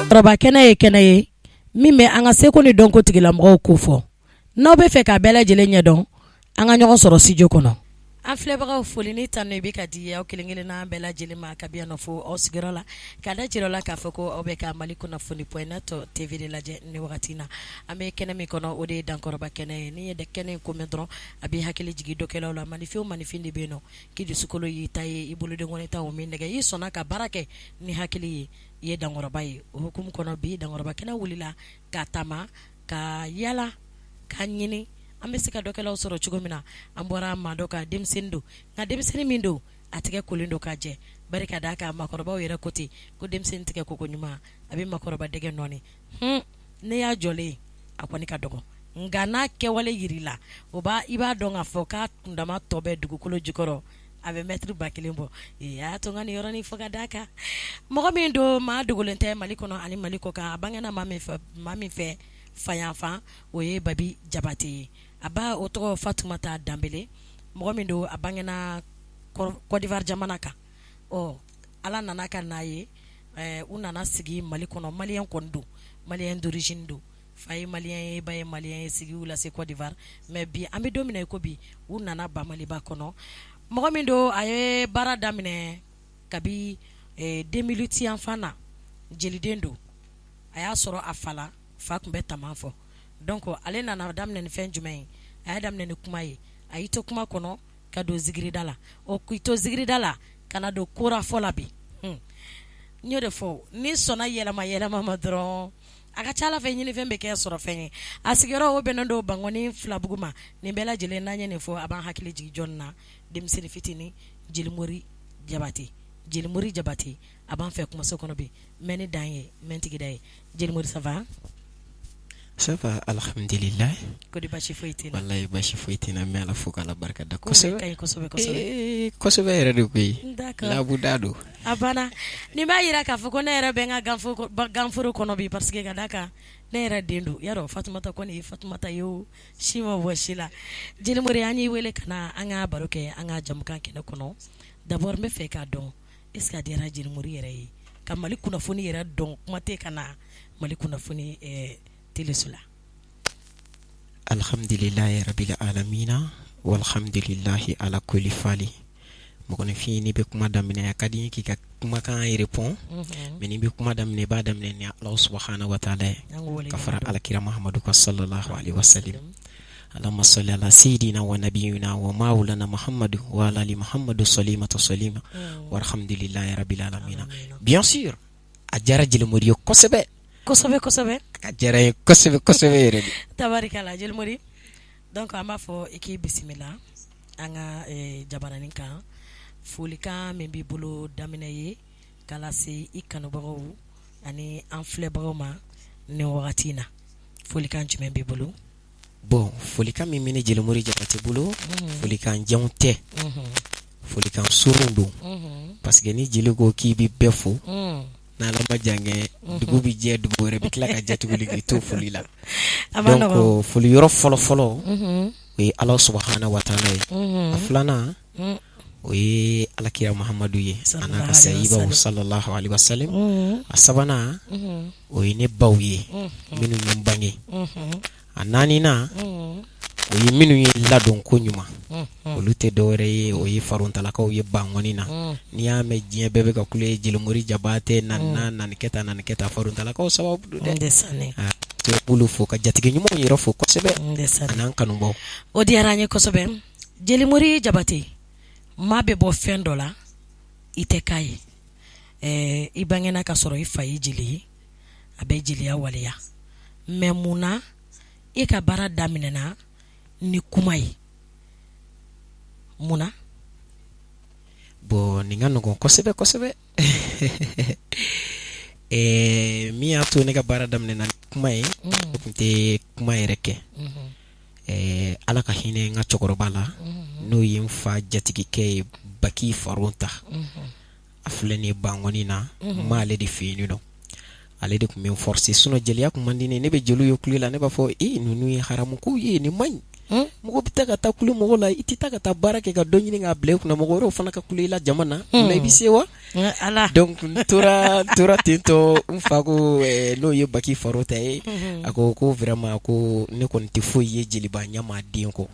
Roba kɛnɛ ye kɛnɛ ye min bɛ an ka seko ni dɔnko tigilamɔgɔw ko fɔ n'aw bɛ fɛ k'a bɛɛ lajɛlen ɲɛdɔn an ka ɲɔgɔn sɔrɔ studio kɔnɔ an filɛbagaw foli ni tan i bɛ ka di aw kelen-kelen n'an bɛɛ lajɛlen ma ka biyan nɔ fo aw sigiyɔrɔ la ka da jir'aw la k'a fɔ ko aw bɛ ka Mali kunnafoni point net TV de lajɛ ni wagati in na an bɛ kɛnɛ min kɔnɔ o de ye dankɔrɔba kɛnɛ ye ni ye kɛnɛ in ko mɛn dɔrɔn a bɛ hakili jigin dɔkɛlaw la manifin o manifin de bɛ yen nɔ k'i dusukolo y'i ta ye i boloden kɔni ta o min nɛgɛ i sɔnna ka baara kɛ ni hakili ye i ye dankɔrɔba ye o hukumu kɔnɔ bi dankɔrɔba kɛnɛ wulila ka taama ka yala ka ɲini an bɛ se ka dɔkɛlaw sɔrɔ cogo min na an bɔra maa dɔ ka denmisɛnnin don nka denmisɛnnin min don a tigɛ kolen don ka jɛ bari ka d'a kan maakɔrɔbaw yɛrɛ ko ten ko denmisɛnnin tigɛ koko ɲuman a bɛ maakɔrɔba dɛgɛ nɔɔni ne y'a jɔlen a kɔni ka dɔgɔ nka n'a kɛwale yiri la i b'a dɔn k'a fɔ k'a kundama tɔ bɛ dugukolo jukɔrɔ a bɛ mètre 1000 bɔ y'a to n ka nin yɔrɔnin fɔ ka d'a kan mɔgɔ min don maa dogolen tɛ Mali kɔnɔ ani Mali kɔ kan a bangena maa min fɛ fayanfan o ye Babi Jabate ye a ba o tɔgɔ Fatumata Danbele mɔgɔ min don a bangena Côte d'Ivoire jamana kan ala nana ka n'a ye u nana sigi Mali kɔnɔ malien kɔni don malien d'origine don fa ye malien ye ba ye malien ye sigi u lase Côte d'Ivoire mais bi an bɛ don min na i ko bi u nana ba Maliba kɔnɔ mɔgɔ min don a ye baara daminɛ kabi 2008 yan fan na jeliden don a y'a sɔrɔ a fa tun bɛ taman fɔ donc ale nana daminɛ ni fɛn jumɛn ye a y'a daminɛ ni kuma ye a y'i to kuma kɔnɔ ka don zigirida la k'i to zigirida la ka na don kora fɔ la bi n y'o de fɔ ni sɔnna yɛlɛma ma dɔrɔn a ka ca Ala fɛ ɲinifɛn bɛ kɛ sɔrɔ fɛn ye a sigiyɔrɔ o bɛnnen don Bangɔni Filabugu ma nin bɛɛ lajɛlen n'an ye nin fɔ a b'an hakili jigin jɔnni na denmisɛnnin fitinin Jelimori Jabate a b'an fɛ kumaso kɔnɔ bi mɛ ni dan ye mɛ tigi da ye Jelimori ça va alhamdulillah ko di basi foyi tɛ na wallahi basi foyi tɛ na mɛ Ala fo k'Ala barika da kosɛbɛ kosɛbɛ yɛrɛ de koyi labu da don a banna nin b'a yira k'a fɔ ko ne yɛrɛ bɛ n ka ganforo kɔnɔ bi parce que ka d'a kan ne yɛrɛ den don yarɔ Fatumata kɔni ye Fatumata ye o si ma bɔ si la Jelimori an y'i wele ka na an ka baro kɛ an ka jamukan kɛnɛ kɔnɔ d'abord n bɛ fɛ k'a dɔn est-ce que a diyara Jelimori yɛrɛ ye ka Mali kunnafoni yɛrɛ dɔn kuma tɛ ka na Mali kunnafoni telesula alhamdulillahi rabbil alamina walhamdulillahi ala kulli fali mɔgɔninfin ni bɛ kuma daminɛ a ka di n ye k'i ka kumakan répond mais ni bɛ kuma daminɛ i b'a daminɛ ni Allah subhanahu wa ta'ala ye ka fara alakira Muhammadu ka sallallahu alaihi wasallam Allahumma salli ala sayyidina wa nabiyyina wa maulana Muhammadu wa ala ali Muhammadu salimatu salima walhamdulillahi rabbil alamina bien sûr a diyara Jelimori ye kosɛbɛ ka diyara ye kosɛbɛ yɛrɛ de tabarikala Jelimori donc an b'a fɔ i k'i bisimila an ka jabaranin kan folikan min b'i bolo daminɛ ye k'a se i kanubagaw ani an filɛbagaw ma nin wagati in na folikan jumɛn b'i bolo bon folikan min bɛ ne Jelimori Jabate bolo folikan janw tɛ folikan surun don parce que ni jeli ko k'i bɛ bɛɛ fo n'Ala ma jankɛ dugu bɛ jɛ dugu wɛrɛ bɛ tila ka jɛ tuguni k'i to foli la donc foli yɔrɔ fɔlɔ o ye Ala subhanahu wa ta'ala ye a filanan o ye alakira Muhammadu ye a n'a ka sahibaw sallallahu alaihi wasallam a sabanan o ye ne baw ye minnu ye n bange a naaninan o ye minnu ye ladon ko ɲuman olu tɛ dɔwɛrɛ ye o ye faruntalakaw ye Bangɔni na n'i y'a mɛn diɲɛ bɛɛ bɛ ka kule Jelimori Jabate nanikɛta faruntalakaw sababu don dɛ to bulu fo ka jatigi ɲumanw yɛrɛ fo kosɛbɛ an'an kanubaw o diyara an ye kosɛbɛ Jelimori Jabate maa bɛ bɔ fɛn dɔ la i tɛ k'a ye i bangena ka sɔrɔ i fa ye jeli ye a bɛ jeliya waleya mais munna i ka baara daminɛna ni kuma ye munna bon nin ka nɔgɔn kosɛbɛ min y'a to ne ka baara daminɛna ni kuma ye o tun tɛ kuma yɛrɛ kɛ Ala ka hinɛ n ka cɛkɔrɔba la n'o ye n fa jatigikɛ ye Baki Farunta a filɛ nin ye Bangɔni na n m'ale de fɛ yen nɔ ale de tun bɛ n forcer sinon jeliya tun man di ne bɛ jeliw ye kule la ne b'a fɔ ninnu ye haramu kow ye nin man ɲi mɔgɔ bɛ taa ka taa kule mɔgɔ la i tɛ taa ka taa baara kɛ ka dɔ ɲini k'a bila i kunna mɔgɔ wɛrɛw fana ka kule i la jama na o la i bɛ se wa donc n tora tentɔ n fa ko n'o ye Baki Farota ye a ko vraiment ko ne kɔni tɛ foyi ye jeliba ɲama den kɔ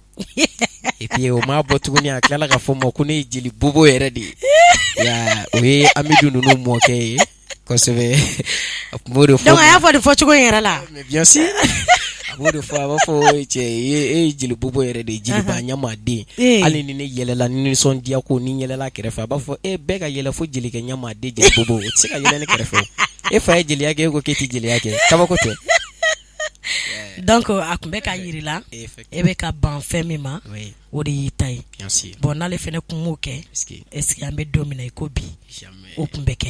et puis o m'a bɔ tuguni a tilala ka fɔ n ma ko ne ye jeli bobo yɛrɛ de ye ya o ye Amidu ninnu mɔkɛ ye kosɛbɛ a tun b'o de fɔ donc a y'a fɔ de fɔcogo in yɛrɛ la mais bien sûr a b'o de fɔ a b'a fɔ cɛ e ye jeli bobo yɛrɛ de ye jeliba ɲama den hali ni ne yɛlɛla ni nisɔndiya ko ni yɛlɛla kɛrɛfɛ a b'a fɔ bɛɛ ka yɛlɛ fo jelikɛ ɲama den jeli bobo o tɛ se ka yɛlɛ ne kɛrɛfɛ e fa ye jeliya kɛ e ko k'e tɛ jeliya kɛ kabako tɛ donc a tun bɛ ka yiri la e bɛ ka ban fɛn min ma o de y'i ta ye bon n'ale fɛnɛ kun m'o kɛ est-ce que an bɛ don min na i ko bi o tun bɛ kɛ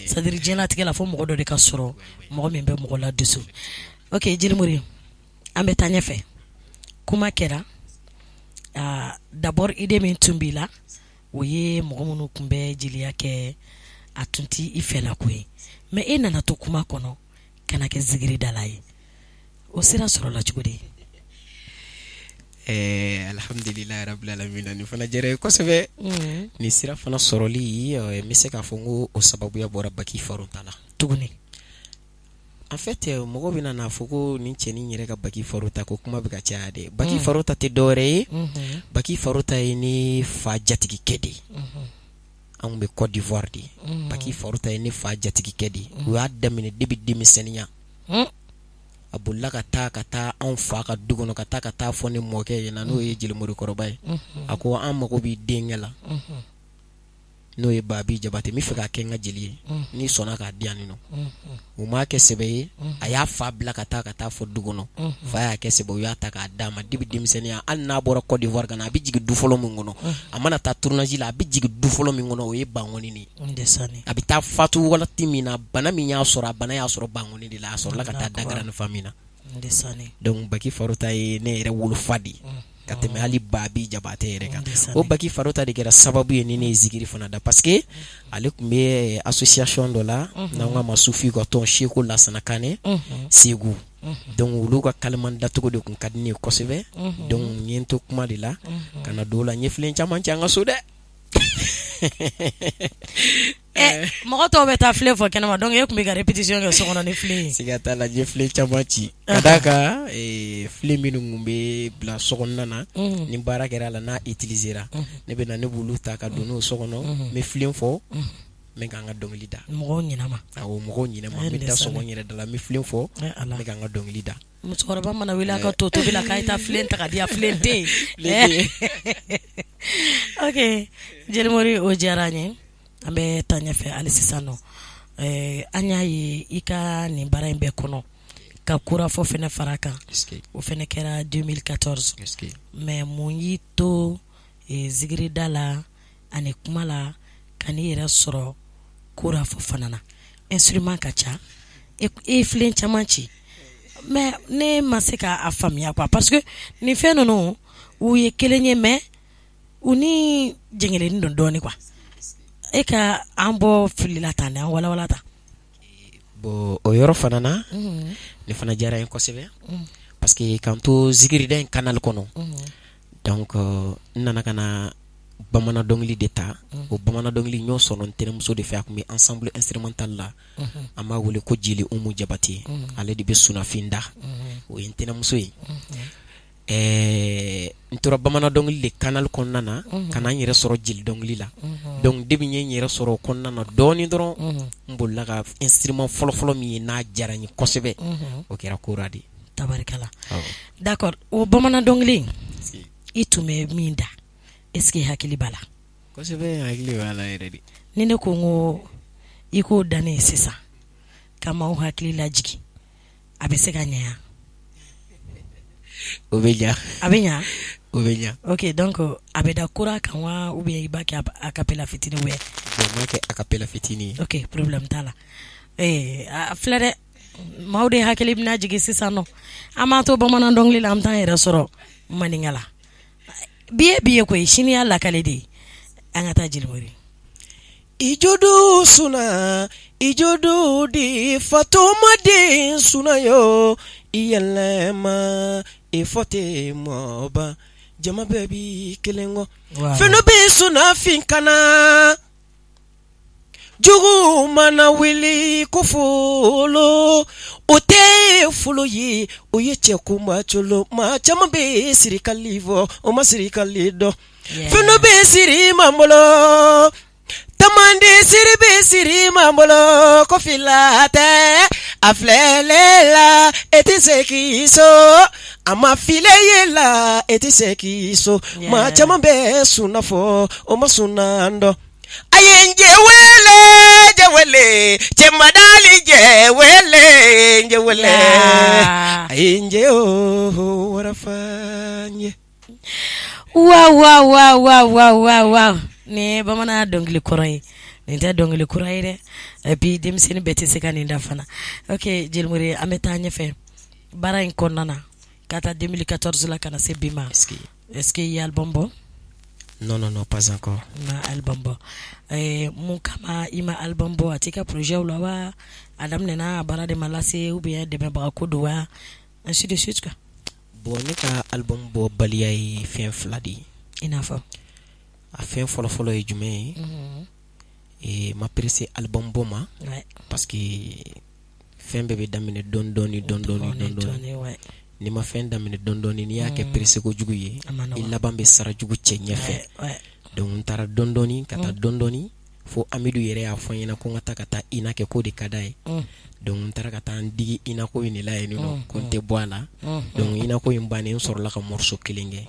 c'est à dire diɲɛlatigɛ la fo mɔgɔ dɔ de ka sɔrɔ mɔgɔ min bɛ mɔgɔ la dusu ok Jeli Mori an bɛ taa ɲɛfɛ kuma kɛra d'abord idée min tun b'i la o ye mɔgɔ minnu tun bɛ jeliya kɛ a tun tɛ i fɛla ko ye mais e nana to kuma kɔnɔ ka na kɛ zigiridala ye o sira sɔrɔla cogo di alhamdulilahi rabbil alamin ni fana jɛrɛ kosɛbɛ ni sira fana sɔrɔli n bɛ se k'a fɔ n ko o sababuya bɔra Baki Farota la tuguni en fait mɔgɔ bɛ na fɔ ko nin cɛnin yɛrɛ ka Baki Farota ko kuma bɛ ka caya de Baki Farota tɛ dɔwɛrɛ ye Baki Farota ye ne fa jatigikɛ de an bɛ Côte d'Ivoire de Baki Farota ye ne fa jatigikɛ de o y'a daminɛ depuis denmisɛnninya a bolila ka taa anw fa ka du kɔnɔ ka taa fɔ ne mɔkɛ ɲɛna n'o ye Jeli Mori kɔrɔba ye a ko an mago b'i denkɛ la n'o ye Babi Jabate n bɛ fɛ k'a kɛ n ka jeli ye n'i sɔnna k'a di yan nɔ o m'a kɛ sɛbɛ ye a y'a fa bila ka taa fɔ du kɔnɔ fa y'a kɛ sɛbɛ o y'a ta k'a d'a ma depuis denmisɛnninya hali n'a bɔra Côte d'Ivoire ka na a bɛ jigin du fɔlɔ min kɔnɔ a mana taa tournage la a bɛ jigin du fɔlɔ min kɔnɔ o ye Bankɔni de ye a bɛ taa fatu wagati min na bana min y'a sɔrɔ a bana y'a sɔrɔ Bankɔni de la a sɔrɔla ka taa Dagrani fa min na donc Baki Farota ye ne yɛrɛ wolofa de ka tɛmɛ hali Babi Jabate yɛrɛ kan o Baki Farota de kɛra sababu ye ni ne ye zikiri fana da parce que ale tun bɛ association dɔ la n'an k'a ma Sufi ka tɔn Seko Lasana Kane Segu donc olu ka kaliman dacogo de tun ka di ne ye kosɛbɛ donc n ye n to kuma de la ka na don o la n ye filen caman cɛ an ka so dɛ mɔgɔ tɔw bɛ taa filen fɔ kɛnɛma donc e tun bɛ ka répétition kɛ so kɔnɔ ni filen ye siga t'a la n ye filen caman ci ka d'a kan filen minnu tun bɛ bila so kɔnɔna na ni baara kɛra a la n'a utilisera ne bɛ na ne b'olu ta ka don n'o so kɔnɔ n bɛ filen fɔ n bɛ k'an ka dɔnkili da mɔgɔw ɲinama awɔ mɔgɔw ɲinama n bɛ da sɔgɔn n yɛrɛ da la n bɛ filen fɔ n bɛ k'an ka dɔnkili da musokɔrɔba mana wele a ka to tobi la k'a ye taa filen ta ka di yan filen tɛ yen ok Jeli Mori o diyara an ye an bɛ taa ɲɛfɛ hali sisan nɔ an y'a ye i ka nin baara in bɛɛ kɔnɔ ka kurafɔ fɛnɛ fara kan o fɛnɛ kɛra 2014 mais mun y'i to zigirida la ani kuma la ka n'i yɛrɛ sɔrɔ kurafɔ fana na instrument ka ca e filen caman ci mais ne ma se k'a faamuya quoi parce que nin fɛn ninnu u ye kelen ye mais u ni jɛngɛlɛnin don dɔɔnin quoi e ka an bɔ fili la tan an walawala tan bon o yɔrɔ fana na ne fana diyara n ye kosɛbɛ parce que k'an to zigirida in canal kɔnɔ donc n nana ka na bamanan dɔnkili de ta o bamanan dɔnkili ɲɔ sɔrɔ ntɛnɛmuso de fɛ a tun bɛ ensemble instrumental la an b'a wele ko Jeli Umu Jabate ale de bɛ sunafin da o ye ntɛnɛmuso ye n tora bamanan dɔnkili de canal kɔnɔna na ka na n yɛrɛ sɔrɔ jeli dɔnkili la donc depuis n ye n yɛrɛ sɔrɔ o kɔnɔna na dɔɔnin dɔrɔn n bolila ka instrument fɔlɔfɔlɔ min ye n'a diyara n ye kosɛbɛ o kɛra kora de tabarikala d'accord o bamanan dɔnkili i tun bɛ min da est-ce que hakili b'a la kosɛbɛ hakili b'a la yɛrɛ de ni ne ko n ko i k'o da ne ye sisan ka maaw hakili lajigi a bɛ se ka ɲɛ o bɛ ɲa a bɛ ɲa o bɛ ɲa ok donc a bɛ da kura kan wa ou bien i b'a kɛ a capella fitinin ou bien bon n b'a kɛ a capella fitinin ye ok problème t'a la a filɛ dɛ maaw de hakili bɛna jigin sisan nɔ an b'a to bamanan dɔnkili la an bɛ taa an yɛrɛ sɔrɔ maninka la bi ye koyi sini y'a lakale de ye an ka taa Jeli Mori ijodu suna ijodu di Fatuma den suna yo iyɛlɛma e fote moba jama baby kelengo Wow. feno be suna finkana jugu mana wili kufolo ote fulo yi oye chekuma cholo ma jama be sirikalivo o ma sirikalido feno be siri mambolo tamande siri be siri mambolo kofilate aflelela etisekiso ama fileyela etisekiso ma jama be sunafo o ma sunando ayenje wele jewele chemadali jewele ayenje o warafanye wow ne bamana dongli kurai ne ta dongli kurai de et puis dem seni beti se kaninda fana okay jilmuri ameta nyefe bara in konnana kata 2014 la kana se bima est-ce que y a album bon? Non, pas encore. Na album bo mon kama ima album bo atika projet ulawa adam nena bara de malase ou bien de ba ko do wa ainsi de suite quoi. Bon neka album bo balia yi fin fladi Inafo a fin folo e jume e ma pressé album bo ma parce que fin bébé damine dondoni ouais. Ni ma fin damine dondoni ni yake pressé ko jugu ye il laban be sara jugu chenye fe donc tara dondoni kata dondoni fo amidu yere a fonyena ko ngata kata ina ke ko de kadai donc tara kata ndigi ina ko ni la ni no konte boala donc ina ko yimbane en sor la ka morceau kilenge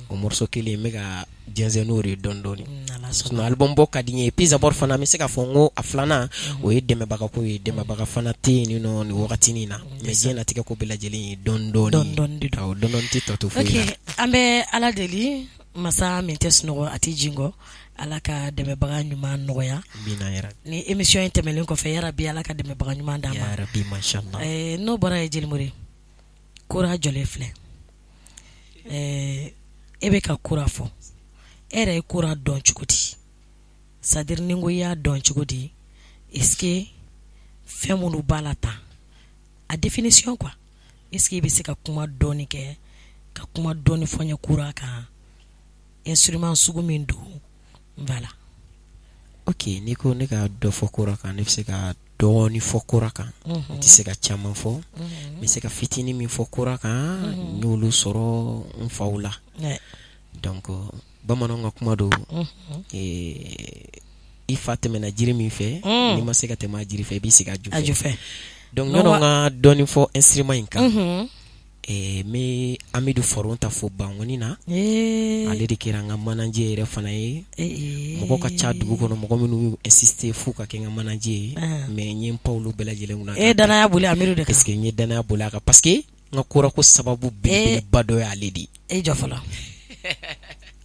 o morceau kili mega jenzenuri dondoni no album bo kadinye pizza bor fana mi se ka fongo aflana o yedeme baka ko yedeme baka fana te ni no ni wakati ni na me jena tika ko bela jeli dondoni taw dondonti to fu okay ambe ala deli masa mintes no ati jingo ala ka deme baga nyuma noya bina yara ni émission intemelen ko fe yara bi ala ka deme baga nyuma ndama ya rabbi mashallah no bara e jeli kura jole fle ebe ka kura fo ere kura don chukudi sadir ningo ya don chukudi est-ce que femunu balata a définition quoi est-ce que be se ka kuma doni ke ka kuma doni fonya kura ka instrument sugu min do voilà ok niko ne ka do fo kura ka ne se ka doni fo kura ka ti se ka chama fo mi se ka fitini mi fo kura ka nyulu soro faula donc bamano nga kuma do ifateme na jiri mi fe ni ma se ka tema jiri fe bi se ka ju fe donc non nga doni fo instrument inka me amidu foronta fo bangoni na ale de kiranga manager re fana ye moko ka cha dugu kono moko minu insister fu ka kenga manager me nyim paulo bela jele una dana ya bule amiru de parce que nyi dana ya bule ka parce que nga kura ko sababu be bado ya ledi jofala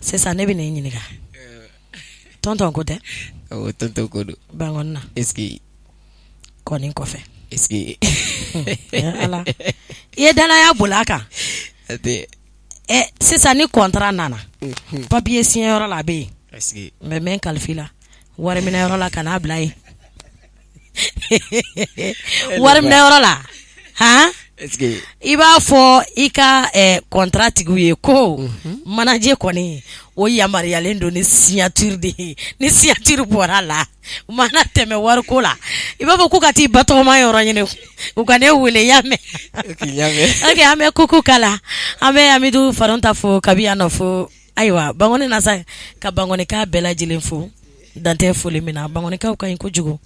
c'est ça ne bi ne nyini ka tonton ko de o tonton ko do bangonna est-ce que konin ko fe est-ce que ala ye dana ya bulaka ate c'est ça ni contrat nana papier signé yoro la be est-ce que me men kalfila wari mina yoro la kana blai wari mina yoro la ha est-ce que iba fo ika contrat tiguye ko manager koni o yamari alendo ni signature bora la mana teme war ko la iba fo kukati bato ma yoro nyene ukane wule yame okay ame kuku kala ame amidu faronta fo kabiano fo aiwa bangone nasa ka bangone ka bela jilenfo dante fo limina bangone ka ko jugo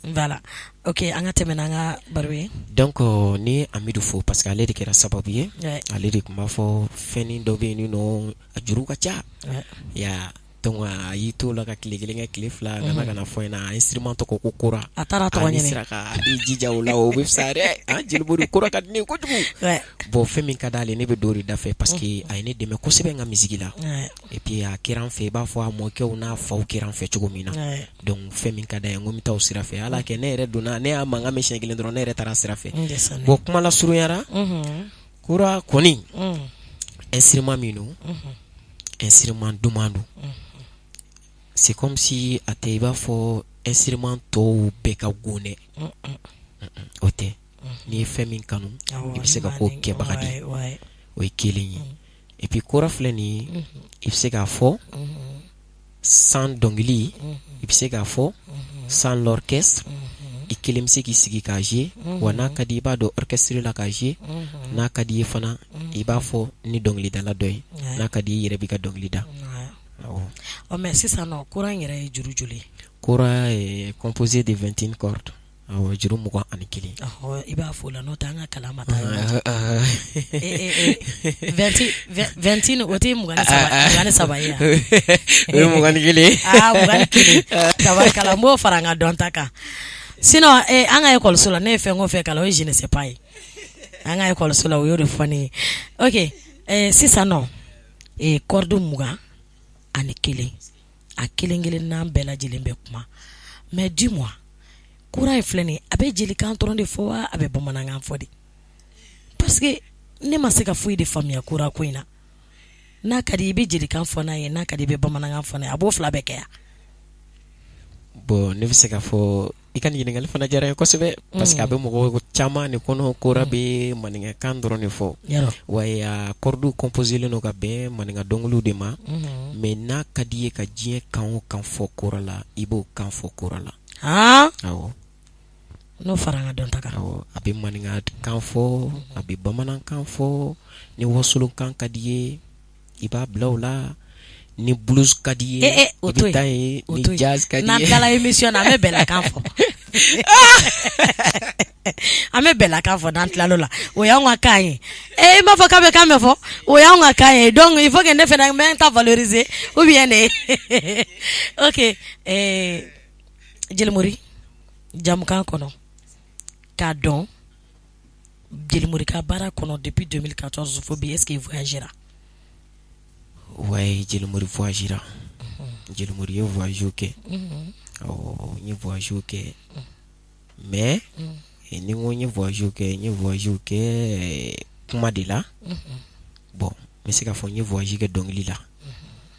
voilà ok anga temena nga barwe donc ni amidu fo parce que ale de kera sababu ye ale de kuma fo feni do be ni no ajuru ka cha ya donc yito la ka kile fla na kana fo na instrument ko kura atara to nyene siraka ijija ula o be sare jil bodu kura ka ni ko jugu bo femi ka dale ne be dori da fe parce que ay ne de me ko sebe nga musique la et puis a kiran fe ba fo mo ke una fo kiran fe chugo mina donc femi ka da ngomi taw sira fe ala ke ne re duna ne ama nga me shengile ndro ne re tara sira fe bo kuma la suru yara kura koni instrument mino instrument dumando c'est comme si ateba fo instrument to beka gune ote ni femin kanu ni se ka ko ke bakadi o ye kelen ye et puis kora filɛ nin ye i bɛ se k'a fɔ sans dɔnkili i bɛ se k'a fɔ sans l'orchestre i kelen bɛ se k'i sigi k'a jouer wa n'a ka di i b'a dɔn orchestre la k'a jouer n'a ka di i ye fana i b'a fɔ ni dɔnkilidala dɔ ye n'a ka di i yɛrɛ b'i ka dɔnkili da. Mais sisan nɔ kora in yɛrɛ ye juru joli ye? Kora est composé de 21 cordes. Juru 21. I b'a fɔ o la n'o tɛ an ka kalan ma taa 20 o tɛ 23 ye o ye 21. 21 tabarikala n b'o fara n ka dɔnta kan sinon an ka ekɔliso la ne ye fɛn o fɛn kalan o ye je ne sais pas ye an ka ekɔliso la o y'o de fɔ ne ye ok sisan nɔ corde 21 a kelen kelen n'an bɛɛ lajɛlen bɛ kuma mais dis-moi kura ye filɛ nin a bɛ jelikan dɔrɔn de fɔ wa a bɛ bamanankan fɔ de parce que ne ma se ka foyi de faamuya kura ko in na n'a ka di i bɛ jelikan fɔ n'a ye n'a ka di i bɛ bamanankan fɔ n'a ye a b'o fila bɛɛ kɛ yan. Bon ne bɛ se ka fɔ i ka nin ɲininkali fana diyara n ye kosɛbɛ parce que a bɛ mɔgɔ caman de kɔnɔ kora bɛ maninkakan dɔrɔn de fɔ wa a kɔridu composelen don ka bɛn maninka dɔnkiliw de ma mais n'a ka di i ye ka diɲɛ kan o kan fɔ kora la i b'o kan fɔ kora la. Awɔ. N'o fara n ka dɔnta kan. Awɔ a bɛ maninkakan fɔ a bɛ bamanankan fɔ ni wasolonkan ka di i ye i b'a bila o la ni blues ka di i ye i bɛ taa ye ni jazz ka di i ye. N'an tilala émission na an bɛ bɛlakan fɔ an bɛ bɛlakan fɔ n'an tilal'o la o y'anw ka kan ye i m'a fɔ k'a bɛ kan mɛn fɔ o y'anw ka kan ye donc il faut que ne fana n bɛ n ta valoriser ou bien ne ok Jelimori jamukan kɔnɔ k'a dɔn Jelimori ka baara kɔnɔ depuis 2014 fo bi est-ce qu'il voyagera? Ouais, Jelimori voyagera. Jelimori ye voyage kɛ n ye voyage kɛ mais ni ko n ye voyage kɛ kuma de la bon n bɛ se k'a fɔ n ye voyage kɛ dɔnkili la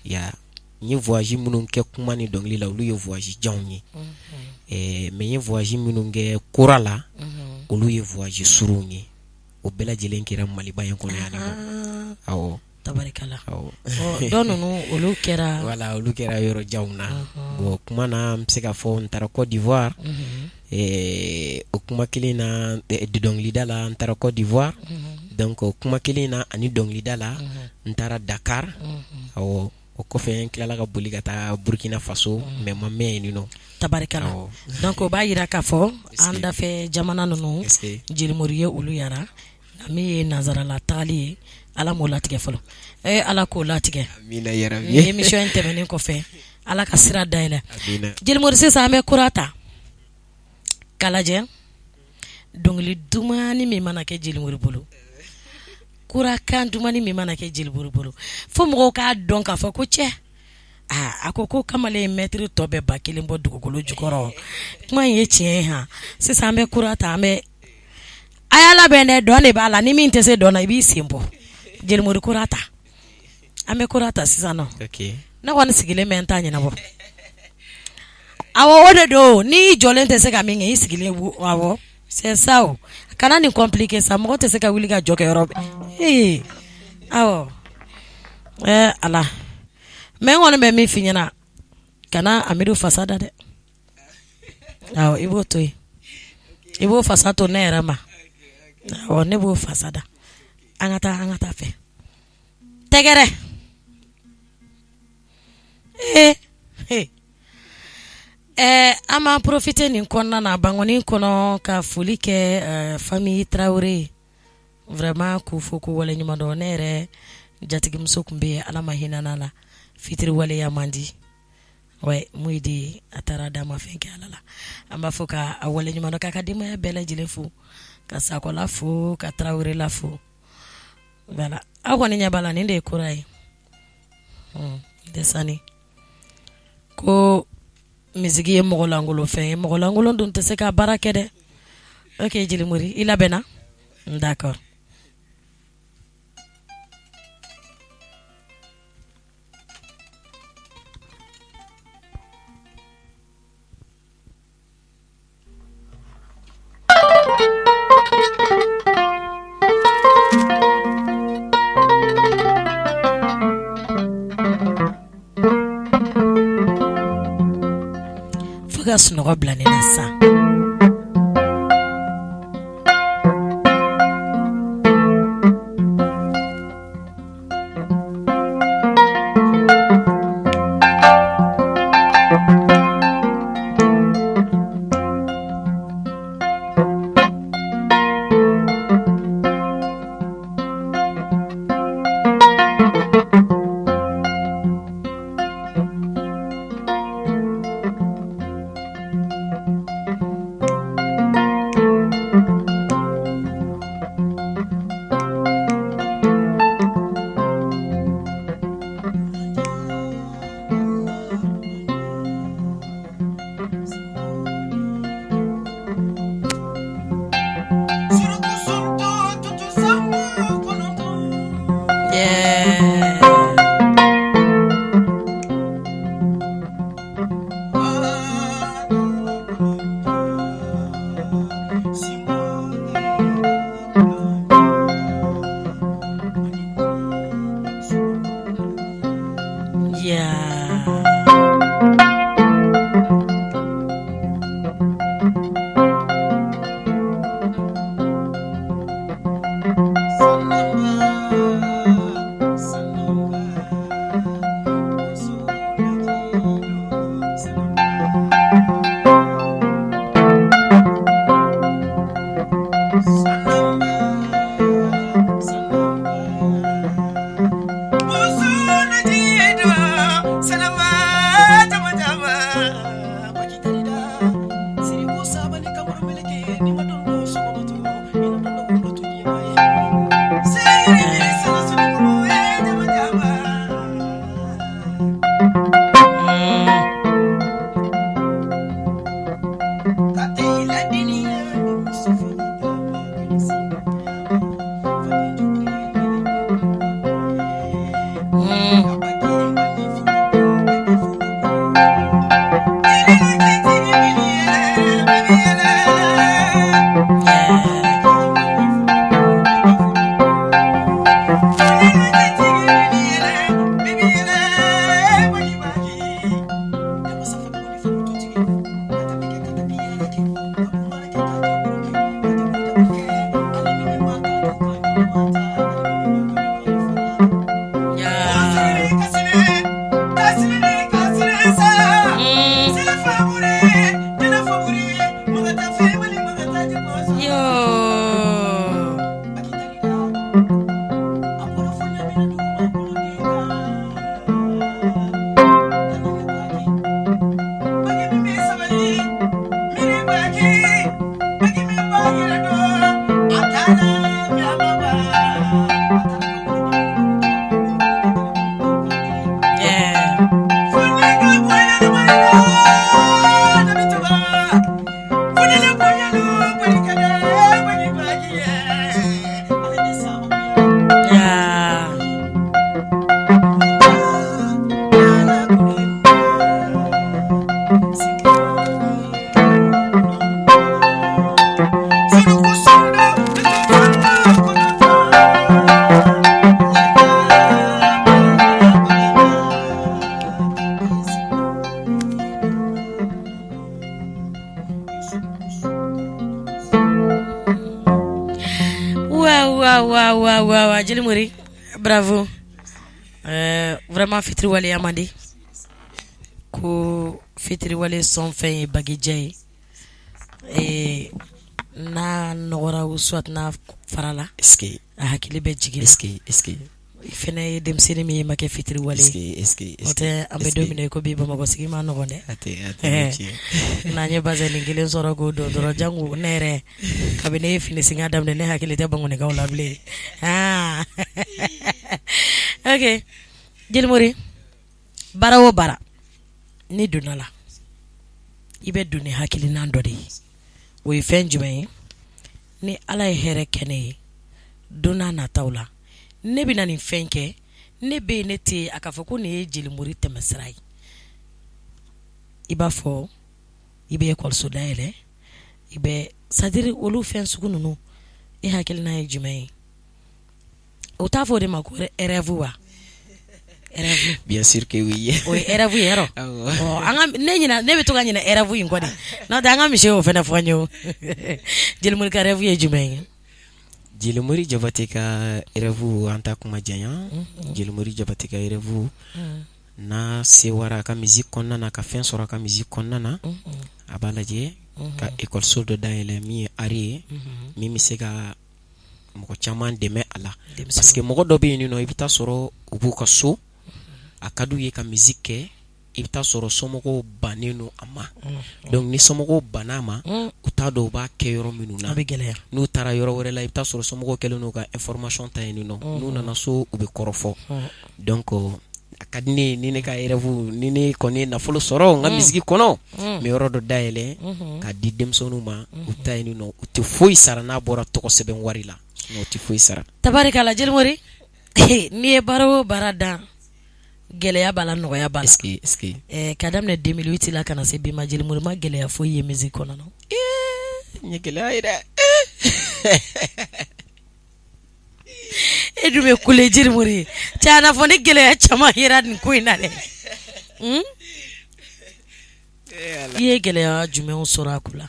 n ye voyage minnu kɛ kuma ni dɔnkili la olu ye voyage janw ye mais n ye voyage minnu kɛ kora la olu ye voyage surunw ye o bɛɛ lajɛlen kɛra Maliba in kɔnɔ yan nɔ. Awɔ tabarikala dɔ ninnu olu kɛra voilà olu kɛra yɔrɔ janw na bon kuma na n bɛ se k'a fɔ n taara Côte d'Ivoire o kuma kelen na dɔnkilida la n taara Côte d'Ivoire donc o kuma kelen na ani dɔnkilida la n taara Dakar awɔ o kɔfɛ n tilala ka boli ka taa Burkina Faso mais ma mɛn yen nɔ. Tabarikala donc o b'a yira k'a fɔ an dafɛ jamana ninnu Jelimori ye olu yara nka min ye nanzarala tagali ye Ala m'o latigɛ fɔlɔ Ala k'o latigɛ émission in tɛmɛnen kɔfɛ Ala ka sira dayɛlɛ Jelimori sisan an bɛ kura ta k'a lajɛ dɔnkili dumani min mana kɛ Jelimori bolo kura kan dumani min mana kɛ Jelimori bolo fo mɔgɔw k'a dɔn k'a fɔ ko cɛ a ko kamalen mɛtiri tɔ bɛ 1000 bɔ dugukolo jukɔrɔ kuma in ye tiɲɛ ye han sisan an bɛ kura ta an bɛ a y'a labɛn dɛ dɔn de b'a la ni min tɛ se dɔn na i b'i sen bɔ Jelimori kura ta an bɛ kura ta sisan nɔ ne kɔni sigilen bɛ n t'a ɲɛnabɔ awɔ o de don ni jɔlen tɛ se ka min kɛ i sigilen awɔ c'est ça o kana nin compliquer sa mɔgɔ tɛ se ka wuli ka jɔ kɛ yɔrɔ awɔ Ala mais n kɔni bɛ min f'i ɲɛna kana Amidu fasa da dɛ awɔ i b'o to yen i b'o fasa to ne yɛrɛ ma awɔ ne b'o fasa da an ka taa fɛ tɛgɛrɛ an b'an profiter nin kɔnɔna na bangɔni kɔnɔ ka foli kɛ famille Traoré vraiment k'u fo k'u waleɲuman dɔn ne yɛrɛ jatigimuso tun bɛ yen Ala ma hinɛ n'a la fitiri waleya man di ouais Muhidi a taara d'a ma fɛn kɛ Ala la an b'a fɔ ka a waleɲuman dɔn k'a ka denbaya bɛɛ lajɛlen fo ka Sakola fo ka Traoré la fo voilà aw kɔni ɲɛ b'a la nin de ye kura ye desani ko misigi ye mɔgɔ lankolon fɛn ye mɔgɔ lankolon dun tɛ se ka baara kɛ dɛ ok Jelimori i labɛnna d'accord nɔgɔ bila ne na sisan. Jelimori, bravo. Vraiment fitri wale amandi. Ko fitri wale son fait bagidjay. Na nora ou soit na farala. Eski. Hakili be jigila. Eski. Fene dem sinimi make fitri wale. Eski. Ote ambe domine ko bi bama ko sigi ma no gonde. Ate. Na nye bazel ingile soro go do jangu nere. Kabine fini singa dam ne hakili te bangu ne gawla ble. Okay. Jelimori. Bara wo bara. Ni dunala. Ibe duni hakili nandodi. We fenjume. Ni ala here kene. Duna na taula. Nebi na ni fenke. Nebe nete akafoko ne jelimori temesrai. Iba fo. Ibe ekol sodaele. Ibe sadiri olu fen sukununu. Hakili na jume. Utafo de makore erevuwa. rêve bien sûr que oui o rêve yɛrɛ ne bɛ to ka ɲinɛ rêve in kɔ de n'o tɛ an ka misi o fɛnɛ fɔ n ye o Jelimuri ka rêve ye jumɛn ye Jelimuri Jabate ka rêve an ta kuma janya Jelimuri Jabate ka rêve n'a sewara a ka musique kɔnɔna na ka fɛn sɔrɔ a ka musique kɔnɔna na a b'a lajɛ ka école dɔ dayɛlɛ min ye art ye min bɛ se ka mɔgɔ caman dɛmɛ a la parce que mɔgɔ dɔ bɛ yen nɔ i bɛ taa sɔrɔ u b'u ka so a ka d'u ye ka musique kɛ i bɛ taa sɔrɔ somɔgɔw bannen don a ma donc ni somɔgɔw banna a ma u t'a dɔn u b'a kɛ yɔrɔ minnu na n'u taara yɔrɔ wɛrɛ la i bɛ taa sɔrɔ somɔgɔw kɛlen don ka information ta yen nɔ n'u nana so u bɛ kɔrɔfɔ donc a ka di ne ni ne ka rêve ni ne kɔni ye nafolo sɔrɔ n ka musique kɔnɔ n bɛ yɔrɔ dɔ dayɛlɛ k'a di denmisɛnninw ma u ta yen nɔ u tɛ foyi sara n'a bɔra tɔgɔ sɛbɛn wari la u tɛ foyi sara tabarikala Jelimuri n'i ye baara o baara dan gɛlɛya b'a la nɔgɔya b'a la est-ce que ka daminɛ 2008 la ka na se bi ma Jelimuri ma gɛlɛya foyi ye musique kɔnɔ n ye gɛlɛya ye dɛ e dun bɛ kule Jelimuri cɛ a na fɔ ni gɛlɛya caman yera nin ko in na dɛ i ye gɛlɛya jumɛnw sɔrɔ a ko la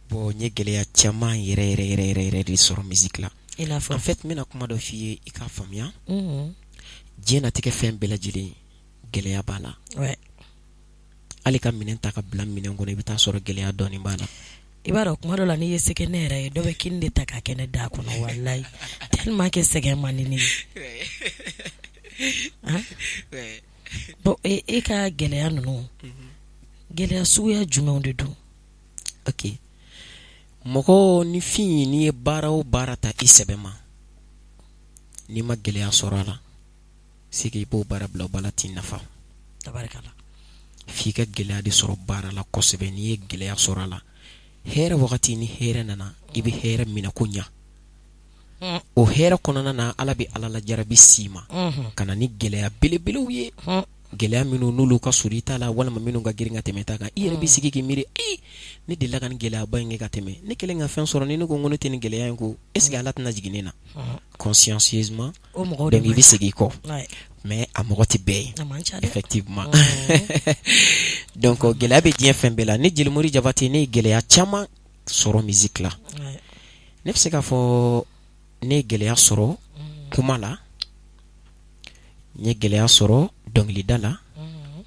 bon n ye gɛlɛya caman yɛrɛ de sɔrɔ musique la i n'a fɔ en fait n bɛna kuma dɔ f'i ye i k'a faamuya diɲɛnatigɛ fɛn bɛɛ lajɛlen gɛlɛya b'a la hali ka minɛn ta ka bila minɛn kɔnɔ i bɛ taa sɔrɔ gɛlɛya dɔɔnin b'a la i b'a dɔn kuma dɔ la n'i ye sɛgɛn ne yɛrɛ ye dɔ bɛ kini de ta k'a kɛ ne da kɔnɔ walayi tellement que sɛgɛn man di ne ye bon e ka gɛlɛya ninnu gɛlɛya suguya jumɛnw de don ok mɔgɔ ni fin n'i ye baara o baara ta i sɛbɛ ma n'i ma gɛlɛya sɔrɔ a la c'est que i b'o baara bila o baara t'i nafa tabarikala f'i ka gɛlɛya de sɔrɔ baara la kosɛbɛ n'i ye gɛlɛya sɔrɔ a la hɛrɛ wagati ni hɛrɛ nana i bɛ hɛrɛ minɛ ko ɲa o hɛrɛ kɔnɔna na Ala bɛ Ala la jarabi s'i ma ka na ni gɛlɛya belebelew ye gɛlɛya minnu n'olu ka surun i t'a la walima minnu ka girin ka tɛmɛ ta kan i yɛrɛ bɛ sigi k'i miiri ne delila ka nin gɛlɛyaba in kɛ ka tɛmɛ ne kɛlen ka fɛn sɔrɔ ni ne ko ne tɛ nin gɛlɛya in ko est ce que Ala tɛna jigin ne na consciencieusement donc i bɛ segin i kɔ mais a mɔgɔ tɛ bɛɛ ye effectivement donc gɛlɛya bɛ diɲɛ fɛn bɛɛ la ne Jelimuri Jabate ne ye gɛlɛya caman sɔrɔ musique la ne bɛ se k'a fɔ ne ye gɛlɛya sɔrɔ kuma la n ye gɛlɛya sɔrɔ dɔnkilida la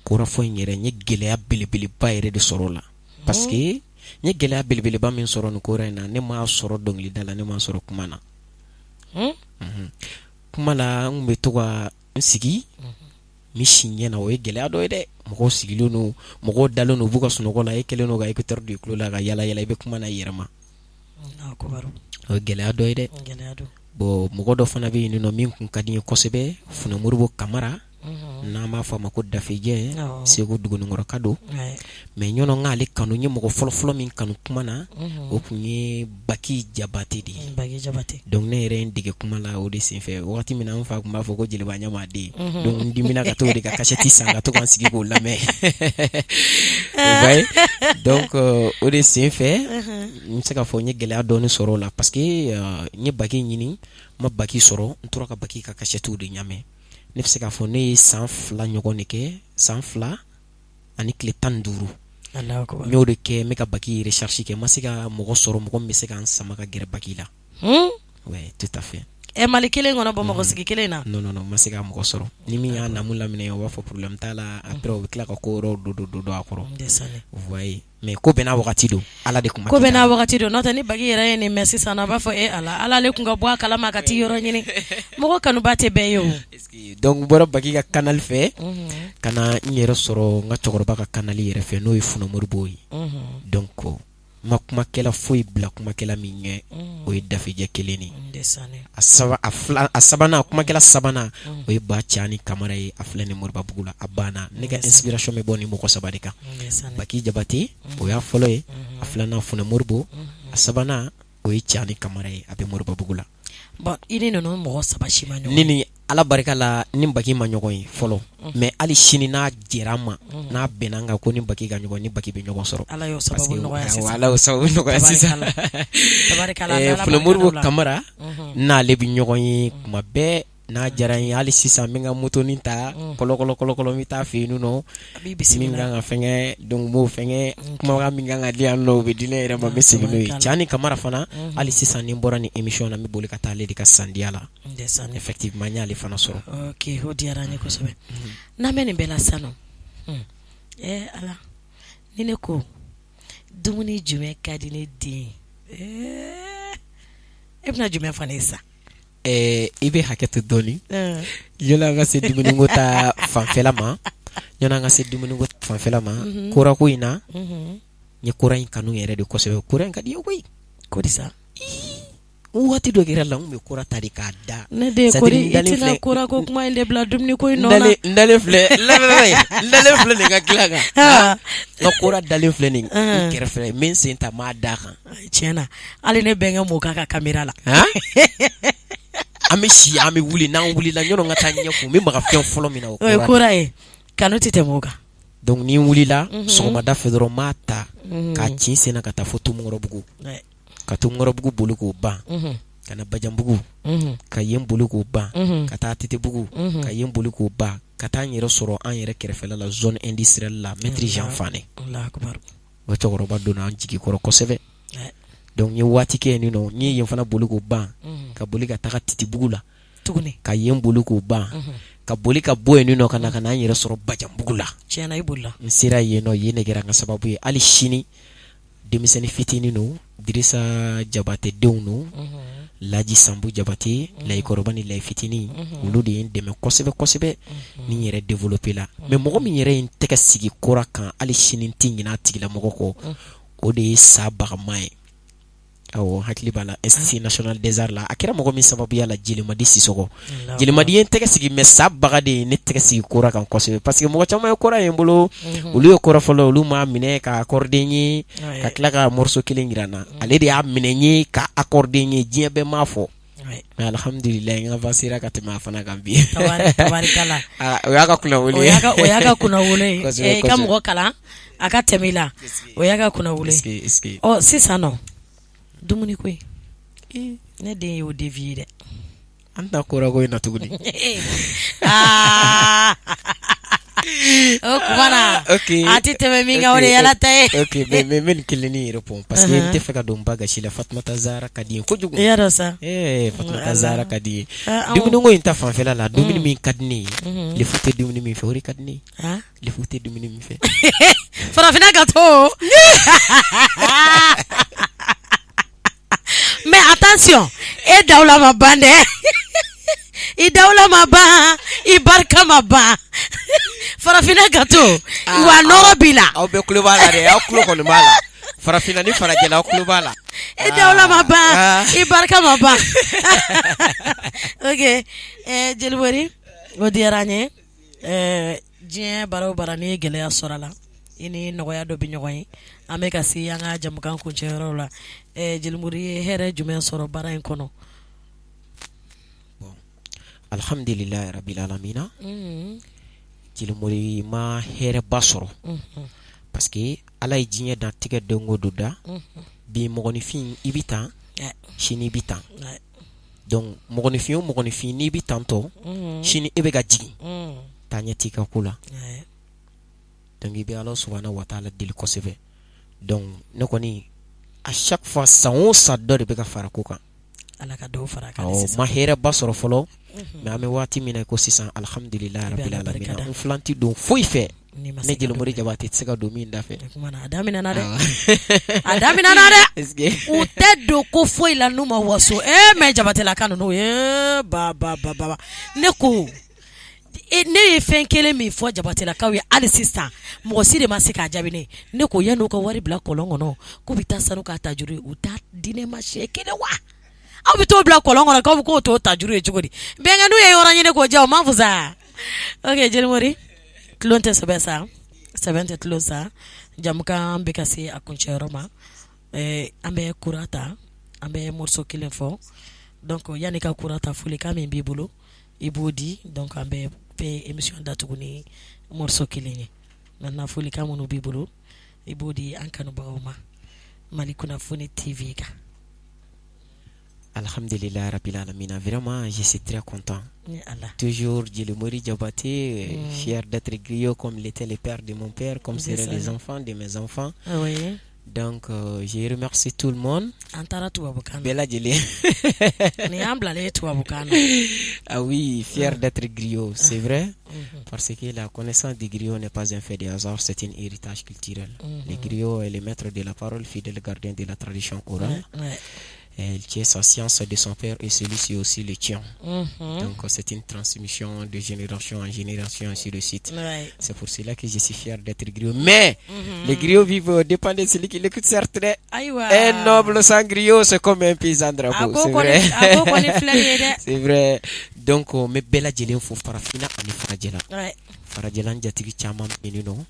kɔrɔfɔ in yɛrɛ n ye gɛlɛya belebeleba yɛrɛ de sɔrɔ la parce que n ye gɛlɛya belebeleba min sɔrɔ nin kora in na ne m'a sɔrɔ dɔnkilida la ne m'a sɔrɔ kuma na kuma la n bɛ to ka n sigi min si ɲɛ na o ye gɛlɛya dɔ ye dɛ mɔgɔw sigilen don mɔgɔw dalen don u b'u ka sunɔgɔ la e kɛlen don ka écouteur don i tulo la ka yala yala i bɛ kuma na i yɛrɛ ma o ye gɛlɛya dɔ ye dɛ bon mɔgɔ dɔ fana bɛ yen nɔ min kun ka di n ye kosɛbɛ Funɛ Moribo Kamara n'an b'a fɔ a ma ko Dafejɛ Segu Duguninkɔrɔ ka don mais ɲɔnɔ n k'ale kanu n ye mɔgɔ fɔlɔfɔlɔ min kanu kuma na o kun ye Baki Jabate de ye donc ne yɛrɛ ye n dege kuma la o de senfɛ wagati min na n fa kun b'a fɔ ko jeliba ɲamaden donc n dimina ka to de ka cassette san ka to ka n sigi k'o lamɛn donc o de senfɛ n bɛ se k'a fɔ n ye gɛlɛya dɔɔnin sɔrɔ o la parce que n ye Baki ɲini n ma Baki sɔrɔ n tora ka Baki ka cassette de ɲamɛ ne bɛ se k'a fɔ ne ye san 2 ɲɔgɔn de kɛ san 2 ani tile 15 n y'o de kɛ n bɛ ka Baki recherche kɛ n ma se ka mɔgɔ sɔrɔ mɔgɔ min bɛ se ka n sama ka gɛrɛ Baki la ouais tout à fait Mali kelen kɔnɔ Bamakɔ sigi kelen na non n ma se ka mɔgɔ sɔrɔ ni min y'a namu laminɛ o b'a fɔ problème t'a la après o bɛ tila ka ko wɛrɛw don a kɔrɔ vous voyez mais ko bɛɛ n'a wagati don Ala de kun ma ko bɛɛ n'a wagati don n'o tɛ ni Baki yɛrɛ ye nin mɛn sisan a b'a fɔ Ala ale kun ka bɔ a kalama ka t'i yɔrɔ ɲini mɔgɔ kanuba tɛ bɛɛ ye o donc n bɔra Baki ka canal fɛ ka na n yɛrɛ sɔrɔ n ka cɛkɔrɔba ka canal yɛrɛ fɛ n'o ye Funɛ Moribo ye donc ma kumakɛla foyi bila kumakɛla min ɲɛ o ye Dafejɛ kelen de a sabanan kumakɛla sabanan o ye Ba Cani Kamara ye a filɛ ni Moribabugu la a banna ne ka inspiration bɛ bɔ ni mɔgɔ saba de kan Baki Jabate o y'a fɔlɔ ye a filanan Funɛ Moribo a sabanan o ye Cani Kamara ye a bɛ Moribabugu la bon i ni ninnu mɔgɔ saba si ma ɲɔgɔn ne ni Ala barika la ni Baki ma ɲɔgɔn ye fɔlɔ mais hali sini n'a jɛra n ma n'a bɛnna n kan ko ni Baki ka ɲɔgɔn ni Baki bɛ ɲɔgɔn sɔrɔ Ala y'o sababu nɔgɔya sisan Ala y'o sababu nɔgɔya sisan Funɛ Moribo Kamara n'ale bɛ ɲɔgɔn ye kuma bɛɛ n'a diyara n ye hali sisan n bɛ n ka motonin ta kɔlɔkɔlɔ n bɛ taa fɛ yen nɔ min kan ka fɛngɛ donc m'o fɛngɛ kumakan min kan ka di yan nɔ o bɛ di ne yɛrɛ ma n bɛ segin n'o ye Cani Kamara fana hali sisan ni n bɔra ni émission na n bɛ boli ka taa ale de ka sandiya la effectivement n y'ale fana sɔrɔ. ok o diyara n ye kosɛbɛ n'an bɛ nin bɛɛ la sisan nɔ ala ni ne ko dumuni jumɛn ka di ne den e bɛna jumɛn fana ye sa. I bɛ hakɛ to dɔɔni yala an ka se dumuniko ta fanfɛla ma yala an ka se dumuniko fanfɛla ma korako in na n ye kora in kanu yɛrɛ de kosɛbɛ kora in ka di ye koyi ko di sa waati dɔ kɛra la n bɛ kora ta de k'a da ne de kori i tɛna kora ko kuma in de bila dumuni ko in nɔ la n dalen filɛ nin ka tila kan n ka kora dalen filɛ nin n kɛrɛfɛ n bɛ n sen ta n m'a da kan tiɲɛna hali ne bɛnkɛ mɔ k'a ka caméra la an bɛ si an bɛ wuli n'an wulila ɲɔnɔ ka taa ɲɛfɔ n bɛ maga fɛn fɔlɔ min na o ye kora ye kanu tɛ tɛmɛ o kan donc ni n wulila sɔgɔmada fɛ dɔrɔn n b'a ta k'a ci n sen na ka taa fo Tomɔrɔbugu ka Tomɔrɔbugu boli k'o ban ka na Bajanbugu ka yen boli k'o ban ka taa Titebugu ka yen boli k'o ban ka taa n yɛrɛ sɔrɔ an yɛrɛ kɛrɛfɛla la zone industrielle la maître Jean Fane o cɛkɔrɔba donna an jigi kɔrɔ kosɛbɛ donc n ye waati kɛ yen nɔ n ye yen fana boli k'o ban ka boli ka taga Titibugu la tuguni ka yen boli k'o ban ka boli ka bɔ yen nɔ ka na an yɛrɛ sɔrɔ Bajanbugu la tiɲɛna i bolila n sera yen nɔ yen ne kɛra n ka sababu ye hali sini denmisɛnnin fitinin no Dirisa Jabate denw no Laji Sambu Jabate Layikɔrɔba ni Layi fitinin olu de ye n dɛmɛ kosɛbɛ kosɛbɛ ni n yɛrɛ développer la mais mɔgɔ min yɛrɛ ye n tɛgɛ sigi kora kan hali sini n tɛ ɲinɛ a tigilamɔgɔ kɔ o de ye Sa Bagama ye awɔ hakili b'a la Institut National des Arts la a kɛra mɔgɔ min sababuya la Jelimadi Sisɔgɔ Jelimadi ye n tɛgɛ sigi mais Sa Baga de ye ne tɛgɛ sigi kora kan kosɛbɛ parce que mɔgɔ caman ye kora ye n bolo olu ye kora fɔlɔ olu m'a minɛ ka accorder n ye ka tila ka morceau kelen jira n na ale de y'a minɛ n ye ka accorder n ye diɲɛ bɛɛ m'a fɔ mais alhamdulillah n avancera ka tɛmɛ a fana kan bi tabarikala o y'a ka kunnawolo ye o y'a ka kunnawolo ye i ka mɔgɔ kalan a ka tɛmɛ i la o y'a ka kunnawolo ye ɔ sisan nɔ dumuni ko ne den y'o dévier dɛ an ta kora ko in na tuguni o kumana a tɛ tɛmɛ min kan o de yala ta ye ok mais nin kelen ni répond parce que n tɛ fɛ ka don ba gasi la Fatumata Zahara ka di n ye kojugu i y'a dɔn sa Fatumata Zahara ka di n ye dumuni ko in ta fanfɛla la dumuni min ka di ne ye lefu tɛ dumuni min fɛ o de ka di ne ye lefu tɛ dumuni min fɛ farafinna gâteau mais attention e dawla ma ban dɛ i dawla ma ban i barika ma ban farafinna gâteau wa nɔgɔ b'i la aw bɛɛ tulo b'a la dɛ aw tulo kɔni b'a la farafinna ni farajɛla aw tulo b'a la i dawla ma ban i barika ma ban ok Jelibori o diyara n ye diɲɛ bara o bara n'i ye gɛlɛya sɔrɔ a la i ni nɔgɔya dɔ bɛ ɲɔgɔn ye an bɛ ka se an ka jamukan kuncɛyɔrɔ la Jelibori ye hɛrɛ jumɛn sɔrɔ baara in kɔnɔ alhamdulilahi rabil alamina Jelibori ma hɛrɛba sɔrɔ parce que ala ye diɲɛ dan tigɛ don o don da bi mɔgɔninfin i bɛ tan sini i bɛ tan donc mɔgɔninfin o mɔgɔninfin n'i bɛ tan tɔ sini e bɛ ka jigin taa ɲɛ t'i ka ko la donc i bɛ ala subahanahu wa taala deli kosɛbɛ donc ne kɔni à chaque fois san o san dɔ de bɛ ka fara ko kan ala ka dɔw fara kan ma hɛrɛba sɔrɔ fɔlɔ mais an bɛ waati min na ko sisan alhamdulilahi rabil alamina n filan tɛ don foyi fɛ ne Jelibori Jabate tɛ se ka don min da fɛ a daminɛna dɛ a daminɛna dɛ u tɛ don ko foyi la n'u ma waso mais Jabatela kan ninnu ba ne ko ne ye fɛn kelen min fɔ Jabatelakaw ye hali sisan mɔgɔ si de ma se k'a jaabi ne ko yan'u ka wari bila kɔlɔn kɔnɔ k'u bɛ taa sanu k'a ta juru ye u t'a di ne ma siɲɛ kelen wa aw bɛ t'o bila kɔlɔn kɔnɔ k'aw bɛ k'o t'o ta juru ye cogo di bɛnkɛ n'u ye yɔrɔ ɲini k'o jɛ o ma fusa ok Jelibori tulon tɛ sɛbɛn sa sɛbɛn tɛ tulon sa jamukan bɛ ka se a kuncɛyɔrɔ ma an bɛ kura ta an bɛ morceau kelen fɔ donc yanni ka kura ta folikan min b'i bolo i b'o di donc an bɛ émission datugu ni morceau kelen ye maintenant folikan minnu b'i bolo i b'o di an kanubagaw ma Mali Kunnafoni TV kan Alhamdulillah Rabbil Alamina. Vraiment, je suis très content. Allah. Toujours Djily Mori Diabaté, fier d'être griot comme l'était le père de mon père, comme seraient les enfants de mes enfants. Oui. Donc, je remercie tout le monde. Antara tuwabukana. Bella Djily. Ni amblale tuwabukana. Ah oui, fier d'être griot, c'est vrai. Parce que la connaissance des griots n'est pas un fait de hasard, c'est un héritage culturel. Les griots est le maître de la parole, fidèle gardien de la tradition orale. Il tient sa science de son père et celui-ci aussi le tient. Donc c'est une transmission de génération en génération, ainsi de suite. C'est pour cela que je suis fier d'être griot. Mais les griots vivent au dépend de celui qui l'écoute, certes. Un noble sans griot, c'est comme un paysan drapeau. C'est vrai. C'est vrai. Donc, mes bella Djily faut farafina ani farajela. Farajela njatigi chama menino.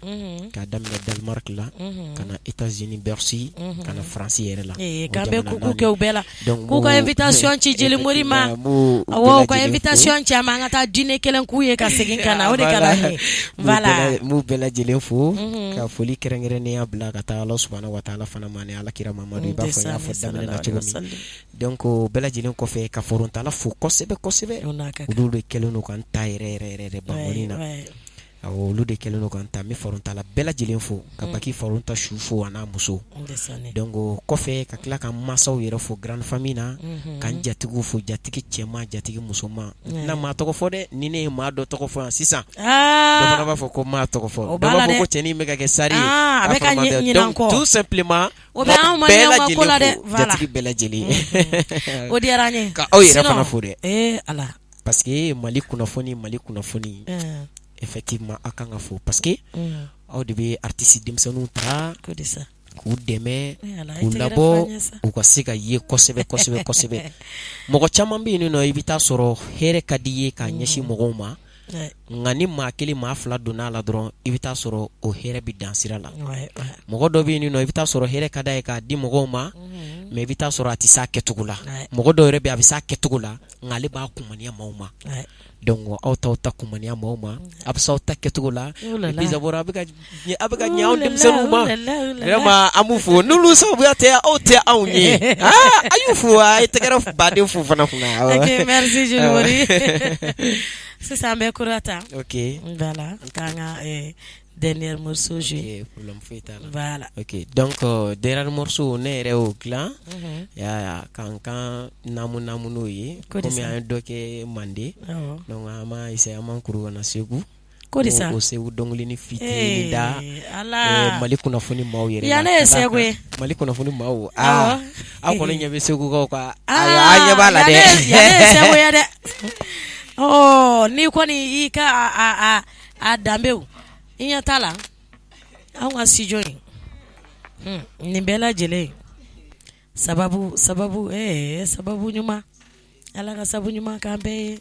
Ka damina Danemark la, kana États-Unis Bercy, kana France yere la. Kambe kuku ke ubela. Kuka invitation ci Djily Mori ma. Awo ko invitation ci ama ngata dîner kelen kuye ka segin kana o de kana he. Voilà. Mu bella Djily fo ka foli kerengere ne ya bla ka ta Allah subhanahu wa ta'ala fana mane ala kira Mamadu ba fo ya fo damina na chomi. Donc bella Djily ko fe ka foronta la fo kosebe olu de kelen kan ta yɛrɛ bangolina olu de kelen kan ta mi foronta la bɛɛ lajɛlen fo ka baki foronta su fo ana muso. Donc kɔfɛ ka tila ka masaw yɛrɛ fo grande famille na kan jatigiw fo jatigi cɛman jatigi musoman na maa tɔgɔ fɔ dɛ ni ne ye maa dɔ tɔgɔ fɔ yan sisan dɔ fana b'a fɔ ko maa tɔgɔ fɔ dɔ b'a fɔ ko cɛnin bɛ ka kɛ sari ye a bɛ ka ɲinan kɔ tout simplement o bɛ anw ma ɲɛnwa ko la dɛ jatigi bɛɛ lajɛlen o diyara n ye ka aw yɛrɛ fana fo dɛ ala parce que Mali kunnafoni effectivement a kan ka fo parce que aw de bɛ artiste denmisɛnninw ta k'u dɛmɛ k'u labɔ u ka se ka ye kosɛbɛ mɔgɔ caman bɛ yen nɔ i bɛ taa sɔrɔ hɛrɛ ka di ye k'a ɲɛsin mɔgɔw ma nka ni maa kelen maa fila donna la dɔrɔn i bɛ taa sɔrɔ o hɛrɛ bɛ dan sira la mɔgɔ dɔ bɛ yen nɔ i bɛ taa sɔrɔ hɛrɛ ka d'a ye k'a di mɔgɔw ma mais i bɛ taa sɔrɔ a tɛ s'a kɛcogo la mɔgɔ dɔw yɛrɛ bɛ a bɛ s'a kɛcogo la nka ale b'a kumaniya maaw ma donc aw t'aw ta kumaniya maaw ma a bɛ s'aw ta kɛcogo la bisabɔra a bɛ ka ɲɛ anw denmisɛnninw ma vraiment an b'u fo n'olu sababuya tɛ aw tɛ anw ye a y'u fo a ye tɛgɛrɛ baden fo fana kunna. Ok, merci Djily Mori. Sisan an bɛ kurata. Ok. Voilà k'an ka dernier morceau jouer. Problème foyi t'a la. Voilà. Ok, donc dernier morceau ne yɛrɛ y'o dilan k'an kan namu n'o ye komi an ye dɔ kɛ Mande donc an m'a essayer an m'an kuru ka na Segu. Kodisa. O Segu dɔnkilini fitinin da Mali kunnafoni maaw yɛrɛ la. Yan ne ye Segu ye. Mali kunnafoni maaw aw kɔni ɲɛ bɛ Segukaw kan a ɲɛ b'a la dɛ. Yan ne ye Segu ye dɛ. N'i kɔni i ka a danbew i ɲɛ t'a la anw ka studio in nin bɛɛ lajɛlen sababu ɲuman ala ka sababu ɲuman k'an bɛɛ ye.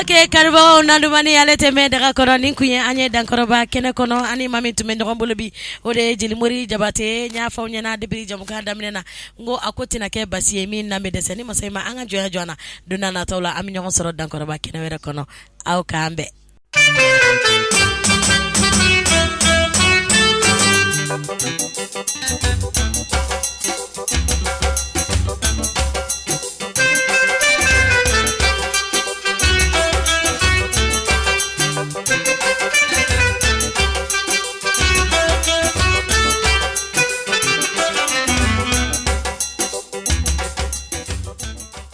Okay, karbo nandumani ale teme daga kono nin kuye anye dankoroba kene kono ani mami tume ndo bolobi ode jilimuri jabate nya fa nya debiri jamu ka damnena ngo akoti na ke basi min na medeseni masai ma anga joya jona duna na tawla ami nyon soro dankoroba kene were kono aw kambe